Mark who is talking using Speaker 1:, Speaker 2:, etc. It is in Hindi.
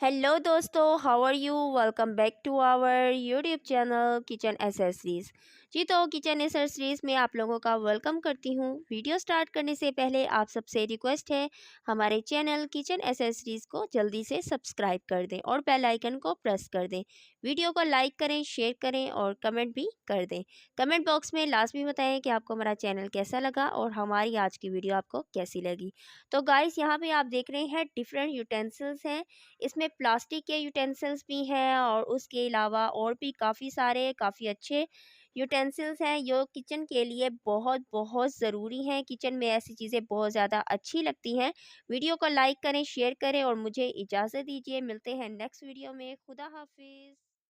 Speaker 1: हेलो दोस्तों, how are you. Welcome back to our YouTube channel kitchen accessories. जी तो किचन एसेसरीज में आप लोगों का वेलकम करती हूँ। वीडियो स्टार्ट करने से पहले आप सबसे रिक्वेस्ट है, हमारे चैनल किचन एसेसरीज को जल्दी से सब्सक्राइब कर दें और बेल आइकन को प्रेस कर दें। वीडियो को लाइक करें, शेयर करें और कमेंट भी कर दें। कमेंट बॉक्स में लाजमी बताएं कि आपको हमारा चैनल कैसा लगा और हमारी आज की वीडियो आपको कैसी लगी। तो गाइस, यहाँ पे आप देख रहे हैं डिफरेंट यूटेंसिल्स हैं। इसमें प्लास्टिक के यूटेंसिल्स भी हैं और उसके अलावा और भी काफ़ी सारे काफ़ी अच्छे यूटेंसिल्स हैं जो किचन के लिए बहुत बहुत ज़रूरी हैं। किचन में ऐसी चीज़ें बहुत ज़्यादा अच्छी लगती हैं। वीडियो को लाइक करें, शेयर करें और मुझे इजाज़त दीजिए। मिलते हैं नेक्स्ट वीडियो में। खुदा हाफिज़।